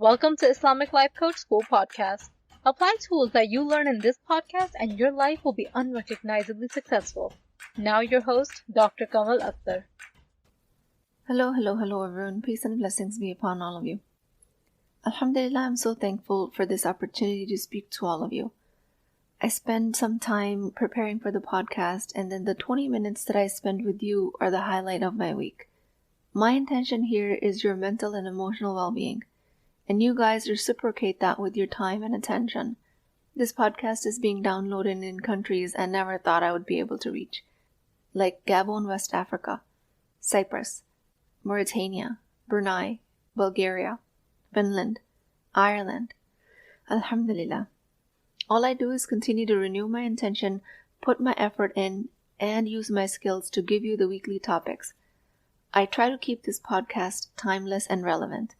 Welcome to Islamic Life Coach School Podcast. Apply tools that you learn in this podcast and your life will be unrecognizably successful. Now your host, Dr. Kamal Akhtar. Hello everyone. Peace and blessings be upon all of you. Alhamdulillah, I'm so thankful for this opportunity to speak to all of you. I spend some time preparing for the podcast, and then the 20 minutes that I spend with you are the highlight of my week. My intention here is your mental and emotional well-being, and you guys reciprocate that with your time and attention. This podcast is being downloaded in countries I never thought I would be able to reach, like Gabon, West Africa, Cyprus, Mauritania, Brunei, Bulgaria, Finland, Ireland. Alhamdulillah. All I do is continue to renew my intention, put my effort in, and use my skills to give you the weekly topics. I try to keep this podcast timeless and relevant.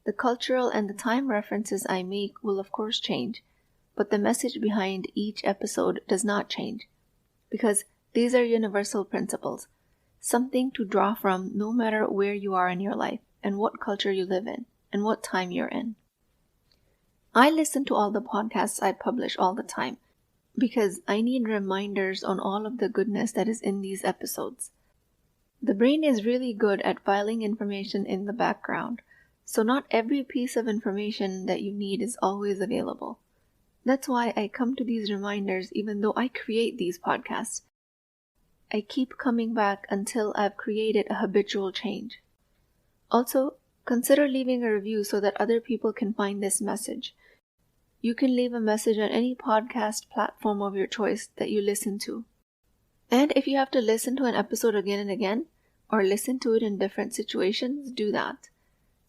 The cultural and the time references I make will of course change, but the message behind each episode does not change, because these are universal principles, something to draw from no matter where you are in your life and what culture you live in and what time you're in. I listen to all the podcasts I publish all the time because I need reminders on all of the goodness that is in these episodes. The brain is really good at filing information in the background, so not every piece of information that you need is always available. That's why I come to these reminders even though I create these podcasts. I keep coming back until I've created a habitual change. Also, consider leaving a review so that other people can find this message. You can leave a message on any podcast platform of your choice that you listen to. And if you have to listen to an episode again and again, or listen to it in different situations, do that.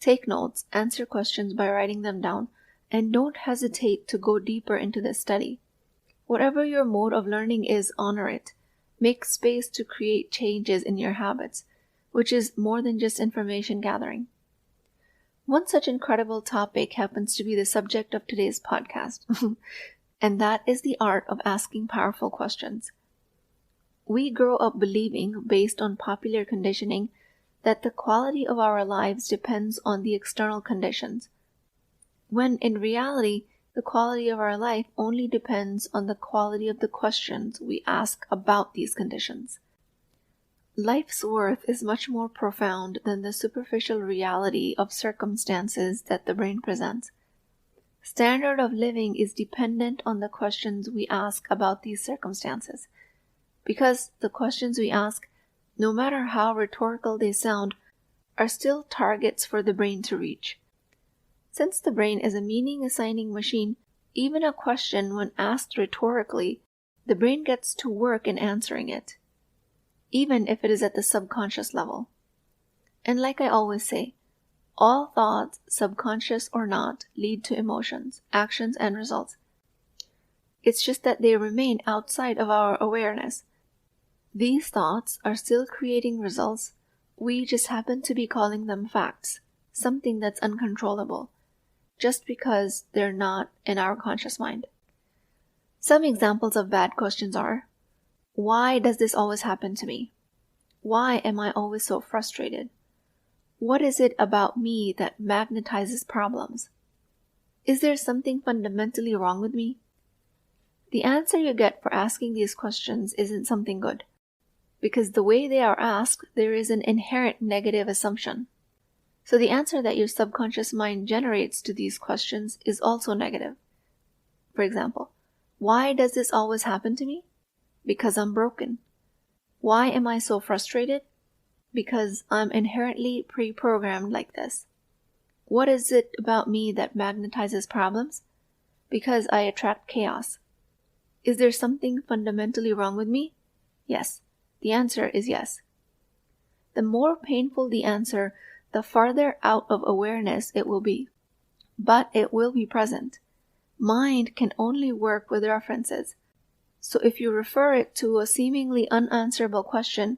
Take notes, answer questions by writing them down, and don't hesitate to go deeper into the study. Whatever your mode of learning is, honor it. Make space to create changes in your habits, which is more than just information gathering. One such incredible topic happens to be the subject of today's podcast, and that is the art of asking powerful questions. We grow up believing, based on popular conditioning, that the quality of our lives depends on the external conditions, when in reality, the quality of our life only depends on the quality of the questions we ask about these conditions. Life's worth is much more profound than the superficial reality of circumstances that the brain presents. Standard of living is dependent on the questions we ask about these circumstances, because the questions we ask, no matter how rhetorical they sound, are still targets for the brain to reach. Since the brain is a meaning-assigning machine, even a question when asked rhetorically, the brain gets to work in answering it, even if it is at the subconscious level. And like I always say, all thoughts, subconscious or not, lead to emotions, actions, and results. It's just that they remain outside of our awareness. These thoughts are still creating results. We just happen to be calling them facts, something that's uncontrollable, just because they're not in our conscious mind. Some examples of bad questions are, why does this always happen to me? Why am I always so frustrated? What is it about me that magnetizes problems? Is there something fundamentally wrong with me? The answer you get for asking these questions isn't something good, because the way they are asked, there is an inherent negative assumption. So the answer that your subconscious mind generates to these questions is also negative. For example, why does this always happen to me? Because I'm broken. Why am I so frustrated? Because I'm inherently pre-programmed like this. What is it about me that magnetizes problems? Because I attract chaos. Is there something fundamentally wrong with me? Yes. The answer is yes. The more painful the answer, the farther out of awareness it will be. But it will be present. Mind can only work with references. So if you refer it to a seemingly unanswerable question,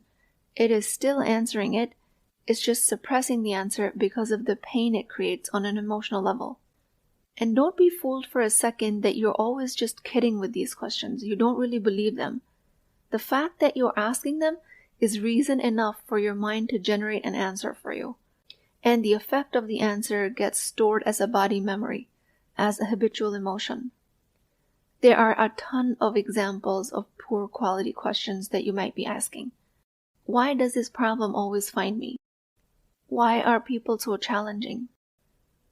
it is still answering it. It's just suppressing the answer because of the pain it creates on an emotional level. And don't be fooled for a second that you're always just kidding with these questions. You don't really believe them. The fact that you're asking them is reason enough for your mind to generate an answer for you. and the effect of the answer gets stored as a body memory, as a habitual emotion. There are a ton of examples of poor quality questions that you might be asking. Why does this problem always find me? Why are people so challenging?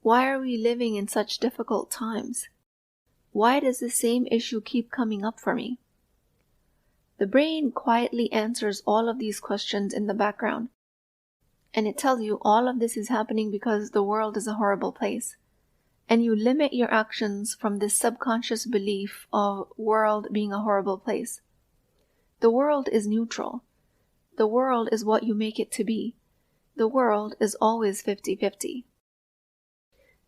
Why are we living in such difficult times? Why does the same issue keep coming up for me? The brain quietly answers all of these questions in the background, and it tells you all of this is happening because the world is a horrible place. And you limit your actions from this subconscious belief of world being a horrible place. The world is neutral. The world is what you make it to be. The world is always 50-50.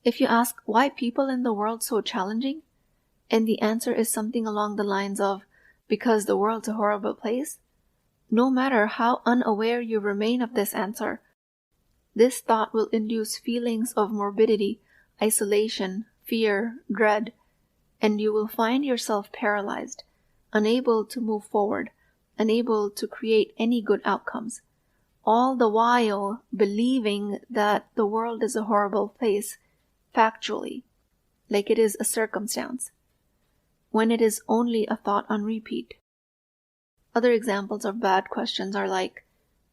If you ask why people in the world so challenging, and the answer is something along the lines of, because the world's a horrible place, no matter how unaware you remain of this answer, this thought will induce feelings of morbidity, isolation, fear, dread, and you will find yourself paralyzed, unable to move forward, unable to create any good outcomes, all the while believing that the world is a horrible place factually, like it is a circumstance, when it is only a thought on repeat. Other examples of bad questions are like,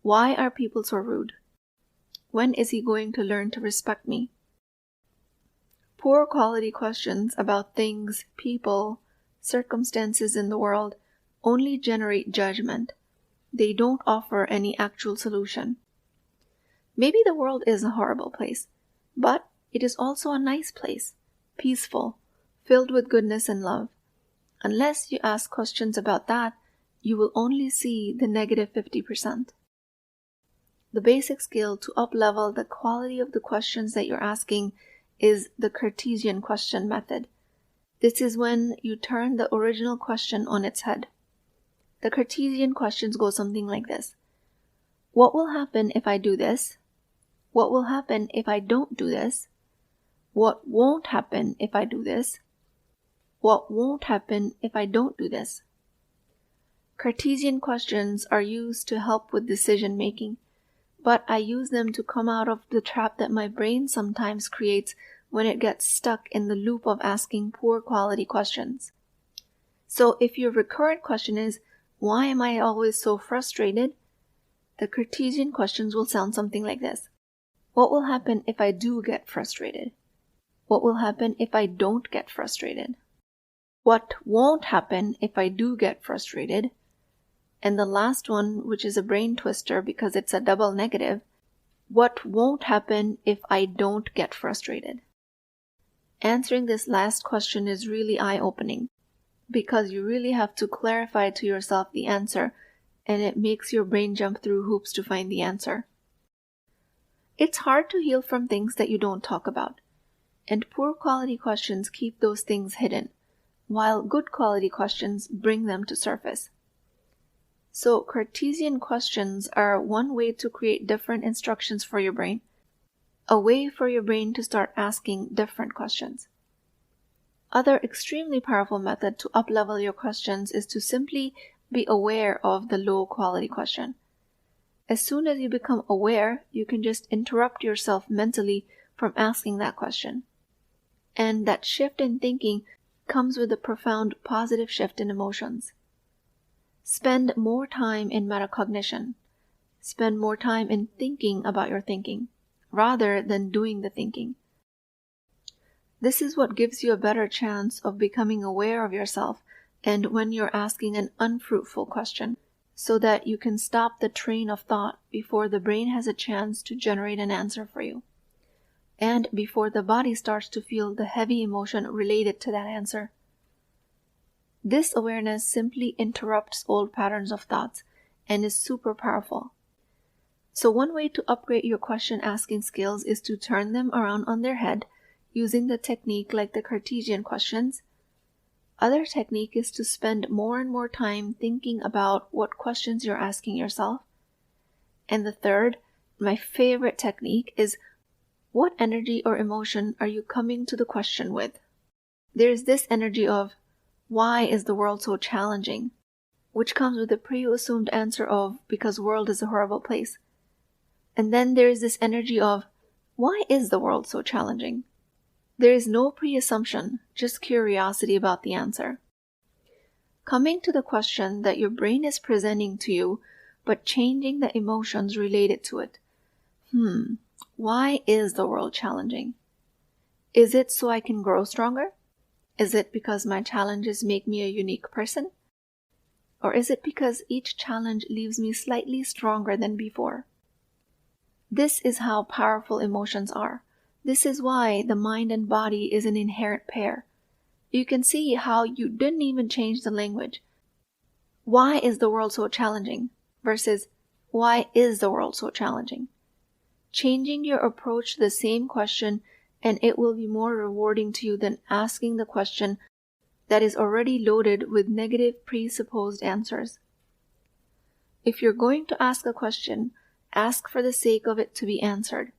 why are people so rude? When is he going to learn to respect me? Poor quality questions about things, people, circumstances in the world only generate judgment. They don't offer any actual solution. Maybe the world is a horrible place, but it is also a nice place, peaceful, filled with goodness and love. Unless you ask questions about that, you will only see the negative 50%. The basic skill to up-level the quality of the questions that you're asking is the Cartesian question method. This is when you turn the original question on its head. The Cartesian questions go something like this. What will happen if I do this? What will happen if I don't do this? What won't happen if I do this? What won't happen if I don't do this? Cartesian questions are used to help with decision making, but I use them to come out of the trap that my brain sometimes creates when it gets stuck in the loop of asking poor quality questions. So if your recurrent question is, why am I always so frustrated? The Cartesian questions will sound something like this. What will happen if I do get frustrated? What will happen if I don't get frustrated? What won't happen if I do get frustrated? And the last one, which is a brain twister because it's a double negative, what won't happen if I don't get frustrated? Answering this last question is really eye-opening because you really have to clarify to yourself the answer, and it makes your brain jump through hoops to find the answer. It's hard to heal from things that you don't talk about, and poor quality questions keep those things hidden, while good quality questions bring them to surface. So Cartesian questions are one way to create different instructions for your brain, a way for your brain to start asking different questions. Other extremely powerful method to up-level your questions is to simply be aware of the low quality question. As soon as you become aware, you can just interrupt yourself mentally from asking that question. And that shift in thinking comes with a profound positive shift in emotions. Spend more time in metacognition. Spend more time in thinking about your thinking, rather than doing the thinking. This is what gives you a better chance of becoming aware of yourself and when you're asking an unfruitful question, so that you can stop the train of thought before the brain has a chance to generate an answer for you, and before the body starts to feel the heavy emotion related to that answer. This awareness simply interrupts old patterns of thoughts and is super powerful. So one way to upgrade your question asking skills is to turn them around on their head using the technique like the Cartesian questions. Other technique is to spend more and more time thinking about what questions you're asking yourself. And the third, my favorite technique, is what energy or emotion are you coming to the question with? There's this energy of, why is the world so challenging? Which comes with a pre-assumed answer of, because world is a horrible place. And then there is this energy of, Why is the world so challenging? There is no pre-assumption, just curiosity about the answer. Coming to the question that your brain is presenting to you, but changing the emotions related to it. Why is the world challenging? Is it so I can grow stronger? Is it because my challenges make me a unique person? Or is it because each challenge leaves me slightly stronger than before? This is how powerful emotions are. This is why the mind and body is an inherent pair. You can see how you didn't even change the language. Why is the world so challenging? Versus, why is the world so challenging? Changing your approach to the same question, and it will be more rewarding to you than asking the question that is already loaded with negative presupposed answers. If you're going to ask a question, ask for the sake of it to be answered.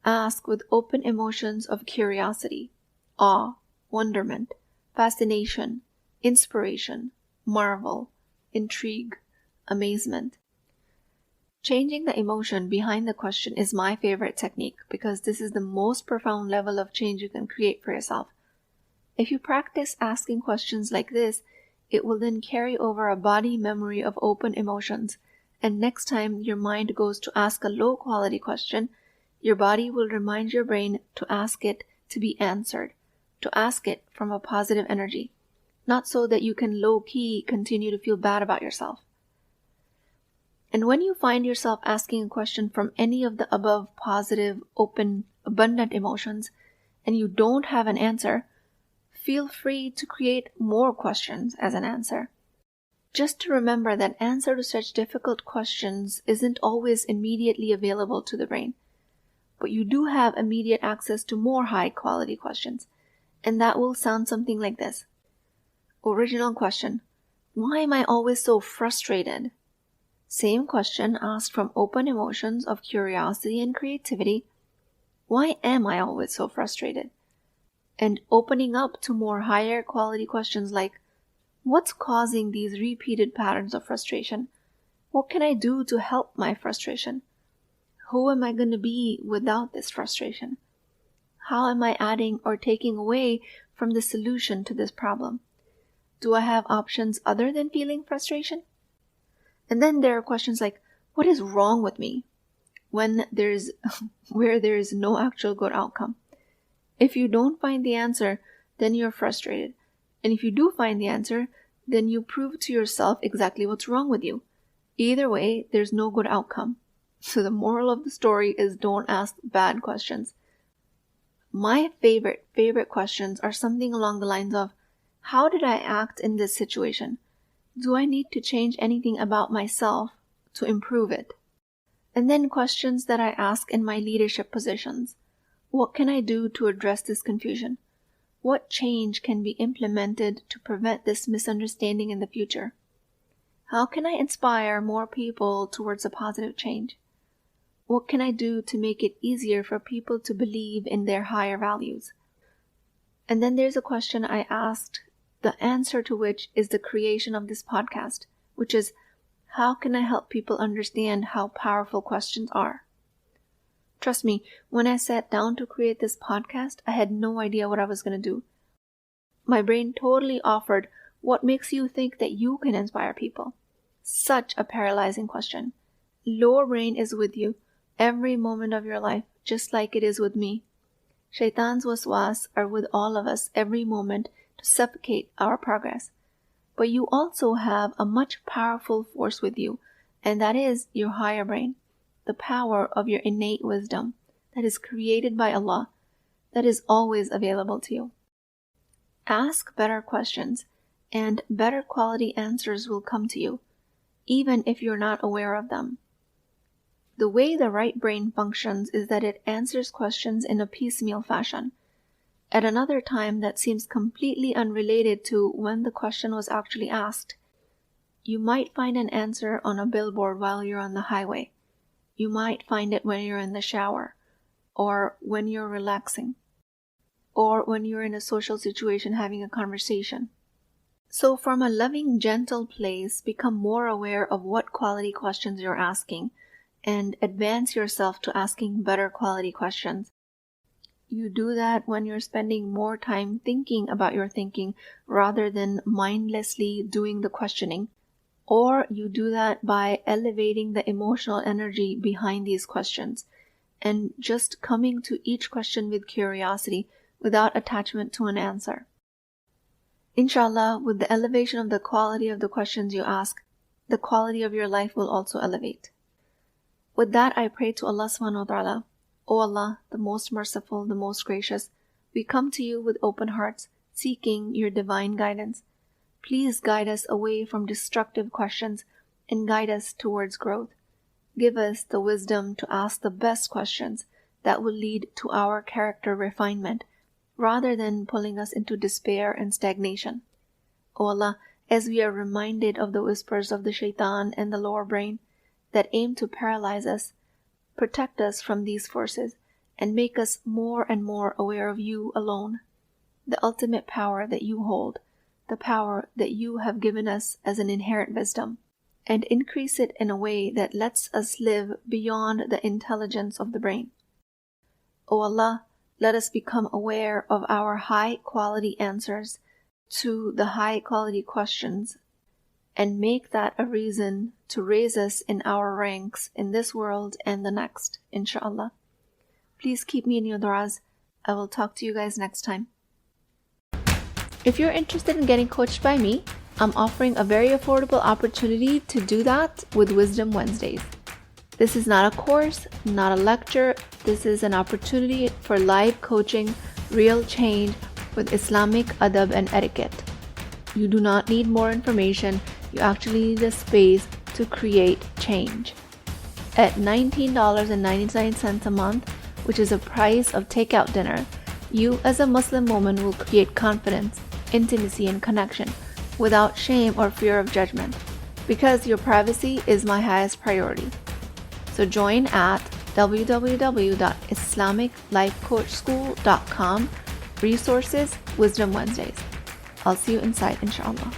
Ask with open emotions of curiosity, awe, wonderment, fascination, inspiration, marvel, intrigue, amazement. Changing the emotion behind the question is my favorite technique because this is the most profound level of change you can create for yourself. If you practice asking questions like this, it will then carry over a body memory of open emotions, and next time your mind goes to ask a low-quality question, your body will remind your brain to ask it to be answered, to ask it from a positive energy, not so that you can low-key continue to feel bad about yourself. And when you find yourself asking a question from any of the above positive, open, abundant emotions, and you don't have an answer, feel free to create more questions as an answer. Just to remember that answer to such difficult questions isn't always immediately available to the brain, but you do have immediate access to more high-quality questions, and that will sound something like this. Original question: why am I always so frustrated? Same question asked from open emotions of curiosity and creativity. Why am I always so frustrated? And opening up to more higher quality questions like, what's causing these repeated patterns of frustration? What can I do to help my frustration? Who am I going to be without this frustration? How am I adding or taking away from the solution to this problem? Do I have options other than feeling frustration? And then there are questions like, what is wrong with me? Where there is no actual good outcome. If you don't find the answer, then you're frustrated. And if you do find the answer, then you prove to yourself exactly what's wrong with you. Either way, there's no good outcome. So the moral of the story is don't ask bad questions. My favorite questions are something along the lines of, how did I act in this situation? Do I need to change anything about myself to improve it? And then questions that I ask in my leadership positions. What can I do to address this confusion? What change can be implemented to prevent this misunderstanding in the future? How can I inspire more people towards a positive change? What can I do to make it easier for people to believe in their higher values? And then there's a question I asked, the answer to which is the creation of this podcast, which is, how can I help people understand how powerful questions are? Trust me, when I sat down to create this podcast, I had no idea what I was going to do. My brain totally offered, what makes you think that you can inspire people? Such a paralyzing question. Lower brain is with you every moment of your life, just like it is with me. Shaitan's waswas are with all of us every moment to suffocate our progress. But you also have a much powerful force with you, and that is your higher brain. The power of your innate wisdom that is created by Allah, that is always available to you. Ask better questions, and better quality answers will come to you, even if you're not aware of them. The way the right brain functions is that it answers questions in a piecemeal fashion. At another time that seems completely unrelated to when the question was actually asked. You might find an answer on a billboard while you're on the highway. You might find it when you're in the shower, or when you're relaxing, or when you're in a social situation having a conversation. So from a loving, gentle place, become more aware of what quality questions you're asking, and advance yourself to asking better quality questions. You do that when you're spending more time thinking about your thinking rather than mindlessly doing the questioning. Or you do that by elevating the emotional energy behind these questions and just coming to each question with curiosity without attachment to an answer. Inshallah, with the elevation of the quality of the questions you ask, the quality of your life will also elevate. With that, I pray to Allah subhanahu wa ta'ala, O Allah, the most merciful, the most gracious, we come to you with open hearts, seeking your divine guidance. Please guide us away from destructive questions and guide us towards growth. Give us the wisdom to ask the best questions that will lead to our character refinement, rather than pulling us into despair and stagnation. O Allah, as we are reminded of the whispers of the shaitan and the lower brain that aim to paralyze us, protect us from these forces and make us more and more aware of you alone, the ultimate power that you hold, the power that you have given us as an inherent wisdom, and increase it in a way that lets us live beyond the intelligence of the brain. O Allah, let us become aware of our high-quality answers to the high-quality questions and make that a reason to raise us in our ranks in this world and the next, inshallah. Please keep me in your du'as. I will talk to you guys next time. If you're interested in getting coached by me, I'm offering a very affordable opportunity to do that with Wisdom Wednesdays. This is not a course, not a lecture. This is an opportunity for live coaching, real change with Islamic adab and etiquette. You do not need more information. You actually need a space to create change. At $19.99 a month, which is the price of takeout dinner, you as a Muslim woman will create confidence, intimacy, and connection without shame or fear of judgment, because your privacy is my highest priority. So join at www.islamiclifecoachschool.com, resources, Wisdom Wednesdays. I'll see you inside, inshallah.